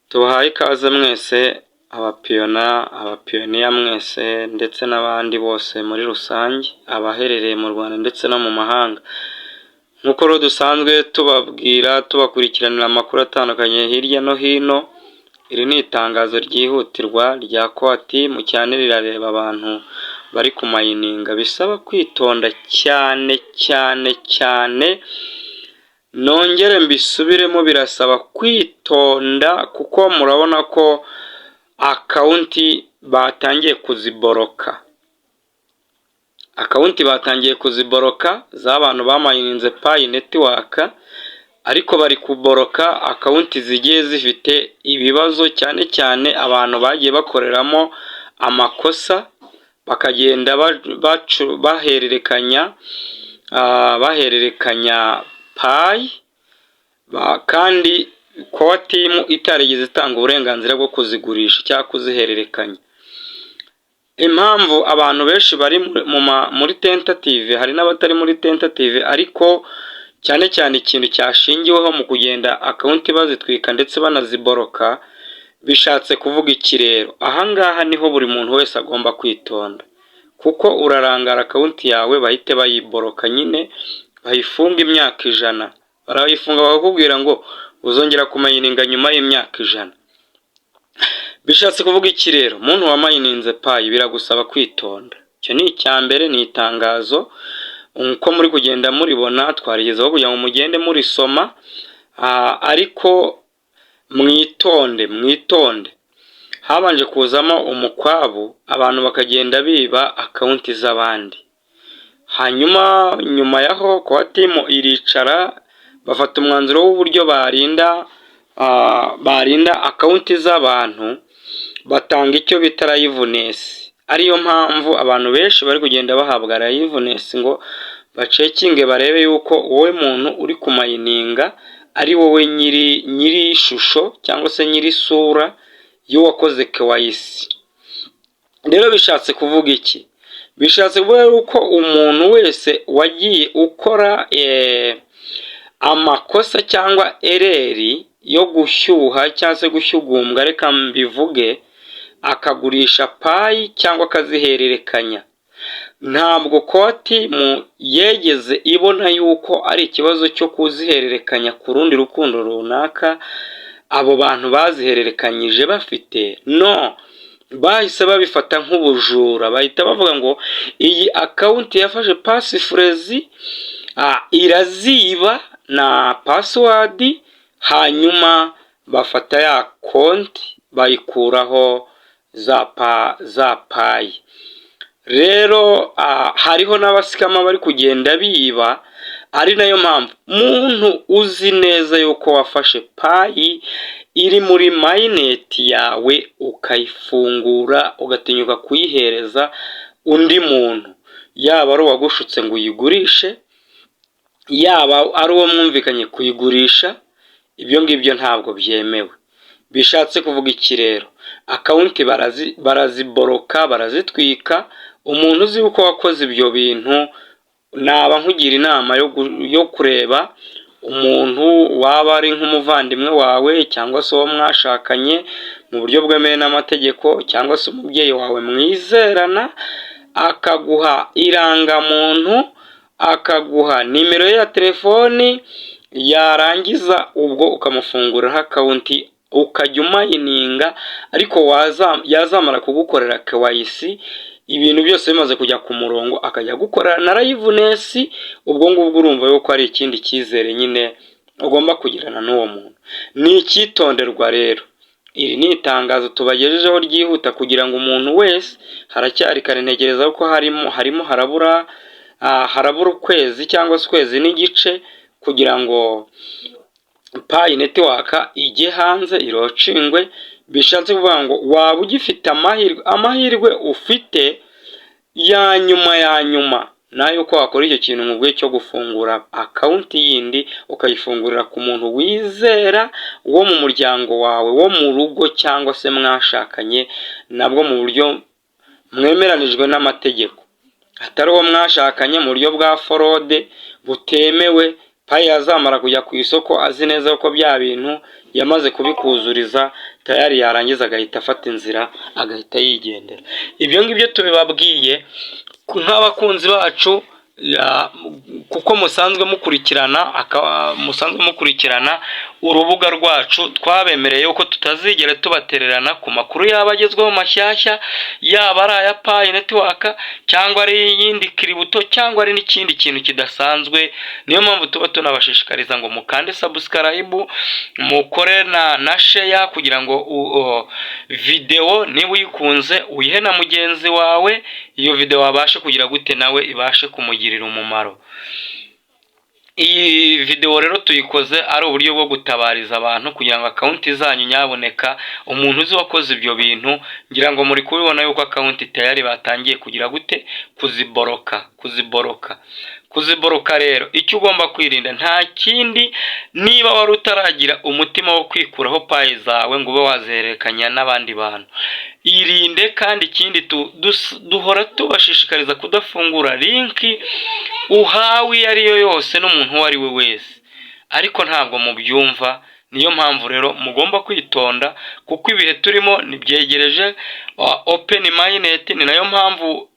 Tubahaye ikaze mwese abapiyoniya mwese ndetse n'abandi bose muri rusange, abaherereye mu Rwanda ndetse no mu mahanga. Nk'uko rero dusanzwe tubabwira tubakurikiranira amakuru atandukanye hirya no hino, iri ni itangazo ryihutirwa rya koti mu cyane rirareba abantu bari kumayininga, bisaba kwitonda cyane cyane cyane. Nongere mbisubiremo, birasaba kwitonda kuko murabona ko akawunti batangiye kuziboroka z'abantu bamayininze payi netiwaka, ariko bari kuboroka akawunti zigiye zifite ibibazo, cyane cyane abantu bagiye bakoreramo amakosa bakagenda bahererekanya payi, kandi koti itarigeze itanga uburenganzira bwo kuzigurisha cyangwa kuzihererekanya. Impamvu abantu benshi bari muri tentative, hari n'abatari muri tentative, ariko cyane cyane ikintu cyashingiweho mu kugenda akawunti bazitwika ndetse banaziboroka, bishatse kuvuga iki rero? Ahangaha niho buri muntu wese agomba kwitonda, kuko urarangara akawunti yawe bahite bayiboroka, nyine bayifunga imyaka 100. Barayifunga bakakubwira ngo uzongera kumayininga nyuma y'imyaka 100. Bishatse kuvuga iki rero? Muntu wamayininze payi biragusaba kwitonda. Icyo ni icya mbere, ni itangazo uko muri kugenda muribona, twarigezeho kugira ngo mugende murisoma, ariko mwitonde. Habanje kuzamo umukwabu, abantu bakagenda biba akawunti z'abandi. Hanyuma nyuma yaho kotimu iricara bafata umwanzuro w'uburyo barinda akawunti z'abantu, batanga icyo bita liveness. Ariyo mpamvu abantu benshi bari kugenda bahabwa liveness ngo bacekinge barebe yuko wowe muntu uri kumayininga ari wowe nyiri ishusho cyangwa se nyiri sura y'uwakoze KYC. Rero bishatse kuvuga iki? Bishatse kuvuga yuko umuntu wese wagiye ukora amakosa cyangwa ereri yo gushyuha cyangwa se gushyugumbwa, reka mbivuge, akagurisha payi cyangwa akazihererekanya, ntabwo koti yegeze ibona yuko ari ikibazo cyo kuzihererekanya ku rundi rukundo runaka abo bantu bazihererekanyije bafite. No, bahise babifata nk'ubujura, bahita bavuga ngo iyi akawunti yafashe pasifurezi, iraziba na pasiwadi, hanyuma bafata ya konti bayikuraho za payi. Rero hariho n'abasikama bari kugenda biba, ari nayo mpamvu muntu uzi neza yuko wafashe payi iri muri mayineti yawe ukayifungura ugatinyuka kuyihereza undi muntu, yaba ari uwagushutse ngo uyigurishe, yaba ari uwo mwumvikanye kuyigurisha, ibyo ngibyo ntabwo byemewe. Bishatse kuvuga iki rero? Akawunti baraziboroka, barazitwika. Umuntu uzi uko wakoze ibyo bintu, naba nkugira inama yo kureba umuntu waba ari nk'umuvandimwe wawe cyangwa se uwo mwashakanye mu buryo bwemewe n'amategeko, cyangwa se umubyeyi wawe mwizerana, akaguha irangamuntu, akaguha nimero ye ya telefoni, yarangiza ubwo ukamufunguriraho akawunti ukajya umayininga. Ariko yazamara kugukorera KYC, ibintu byose bimaze kujya ku murongo, akajya gukorera na liveness, ubwo ngubwo urumva yuko ari ikindi cyizere nyine ugomba kugirana n'uwo muntu. Ni icyitonderwa rero. Iri ni itangazo tubagejejeho ryihuta kugira ngo umuntu wese, haracyari kare, ntegereza ko harimo harabura ukwezi cyangwa se ukwezi n'igice kugira ngo payi netiwaka ijye hanze irocingwe. Bishatse kuvuga ngo waba ugifite amahirwe ufite ya nyuma nayo ko wakora icyo kintu mu gihe cyo gufungura akawunti yindi, ukayifungurira ku muntu wizera wo mu muryango wawe, wo mu rugo cyangwa se mwashakanye nabwo mu buryo mwemeranijwe n'amategeko, atari uwo mwashakanye mu buryo bwa forode butemewe payi yazamara kujya ku isoko azi neza ko bya bintu yamaze kubikuzuriza tayari, yarangiza agahita afata inzira agahita yigendera. Ibyo ngibyo tubibabwiye nk'abakunzi bacu kuko musanzwe mukurikirana urubuga rwacu. Twabemereye yuko tutazigera tubatererana ku makuru yaba agezweho mashyashya, yaba ari aya Pi Network cyangwa ari iyindi kiributo cyangwa ari n'ikindi kintu kidasanzwe. Niyo mpamvu tuba tunabashishikariza ngo mukande subscribe, mukore na share kugira ngo video niba uyikunze uyihe na mugenzi wawe, iyo video wabashe kugira gute nawe ibashe kumugirira umumaro. Iyi video rero tuyikoze ari uburyo bwo gutabariza abantu kugira ngo account zanyu nyaboneka umuntu uzi wakoze ibyo bintu, ngira ngo muri kubibona yuko account tayari batangiye kugira gute kuziboroka. Rero icyo ugomba kwirinda nta kindi, niba wari utaragira umutima wo kwikuraho payi zawe ngo ube wazerekanya n'abandi bantu, irinde. Kandi ikindi duhora tubashishikariza kudafungura linki uhawe iyo ariyo yose n'umuntu uwo ari we wese, ariko ntabwo mubyumva. Niyo mpamvu rero mugomba kwitonda kuko ibihe turimo nibyegereje open mainnet. Ni nayo mpamvu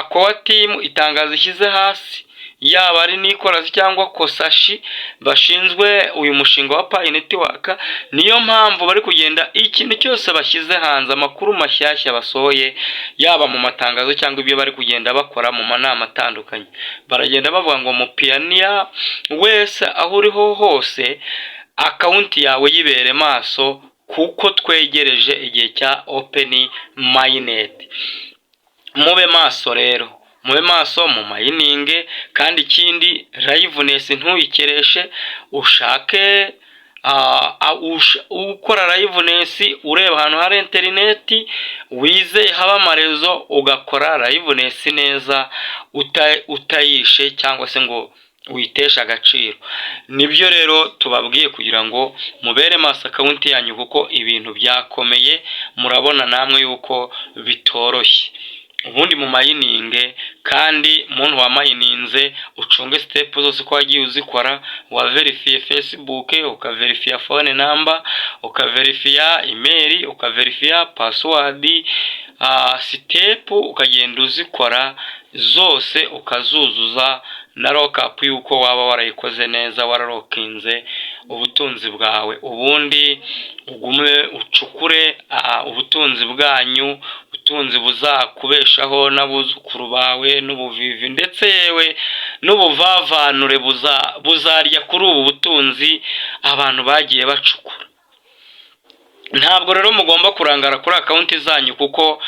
Core Team itangazo ishyize hasi, yaba ari Nicolas cyangwa Kosashi bashinzwe uyu mushinga wa Pi Network. Niyo mpamvu bari kugenda ikintu cyose bashyize hanze, amakuru mashyashya basohoye, yaba mu matangazo cyangwa ibyo bari kugenda bakora mu manama atandukanye, baragenda bavuga ngo mupiyaniya wese aho uriho hose account yawe yibere maso kuko twegereje igihe cya open mainnet. Mube maso rero, mube maso mu mayininge. Kandi ikindi liveness ntuyikereshe, ushake ukora liveness ureba ahantu hari internet wize haba amarezo, ugakora liveness neza utayishe cyangwa se ngo uyitesha agaciro. Nibyo rero tubabwiye kugira ngo mubere maso account yanyu kuko ibintu byakomeye, murabona namwe yuko bitoroshye. Ubundi mu mayininge kandi muntu wa mayininze ucunge step zose ko wagiye uzikora, wa verify Facebook, ukaverify phone number, ukaverify email, ukaverify password, step ukagenda uzikora zose ukazuzuza na lockup yuko waba warayikoze neza, wararokinze ubutunzi bwawe. Ubundi ugume ucukure ubutunzi bwanyu, ubutunzi buzakubeshaho n'abuzukuru bawe n'ubuvivi ndetse yewe n'ubuvavanure buzarya kuri ubu butunzi abantu bagiye bacukura. Ntabwo rero mugomba kurangara kuri account zanyu kuko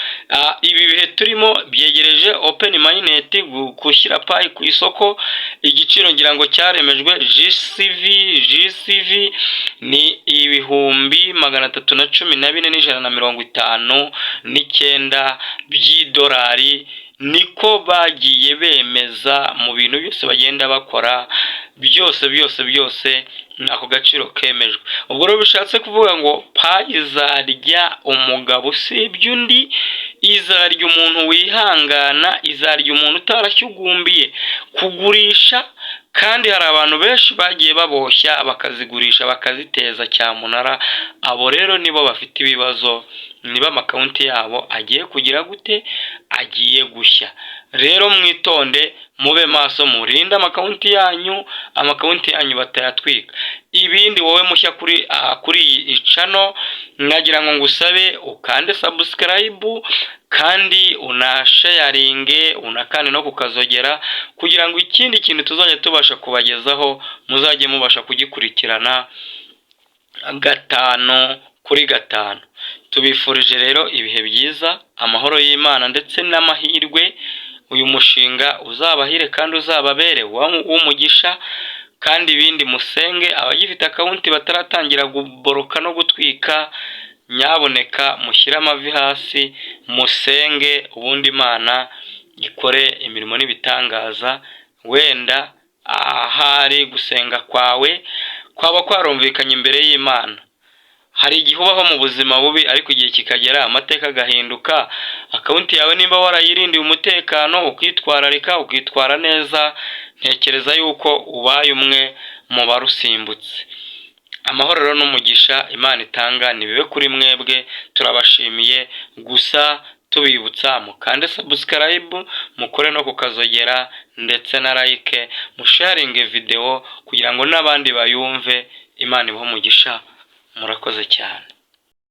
ibi bihe turimo byegereje open mainnet gushyira Pi ku isoko. Igiciro ngira ngo cyaremejwe GCV ni 314,159 by'idolari. Niko bagiye bemeza mu bintu byose bagenda bakora, byose nako gaciro kemejwe. Ubwo rero bishatse kuvuga ngo Pi izarya umugabo usibye undi, izarya umuntu wihangana, izarya umuntu utarashyugumbiye kugurisha. Kandi hari abantu benshi bagiye baboshya bakazigurisha bakaziteza cyamunara. Abo rero nibo bafite ibibazo, niba amakonti yabo agiye kugira gute, agiye gushya. Rero mwitonde, mube maso, murinde amakonti yanyu batayatwika. Ibindi wowe mushya kuri iyi channel, nagira ngo ngusabe ukande subscribe kandi unasharinge, unakane no kukazogera kugira ngo ikindi kintu tuzajya tubasha kubagezaho muzajye mubasha kugikurikirana 5 kuri 5. Tubifurije rero ibihe byiza, amahoro y'Imana ndetse n'amahirwe. Uyu mushinga uzabahire kandi uzababere w'umugisha. Kandi ibindi musenge, abagifite account bataratangira guboroka no gutwika, nyaboneka mushyira amavi hasi musenge, ubundi Imana ikore imirimo n'ibitangaza. Wenda ahari gusenga kwawe kwaba kwarumvikanye imbere y'Imana, hari igihe ubaho mu buzima bubi ariko igihe kikagera amateka agahinduka, akawunti yawe nimba warayirindiye umutekano ukitwararika ukitwara neza, ntekereza yuko ubaye umwe mu barusimbutse. Amahoro rero n'umugisha Imana itanga nibibe kuri mwebwe, turabashimiye, gusa tubibutsa mukande subscribe, mukore no kukazogera ndetse na like, musharinge video kugira ngo n'abandi bayumve. Imana ibahe umugisha, murakoze cyane.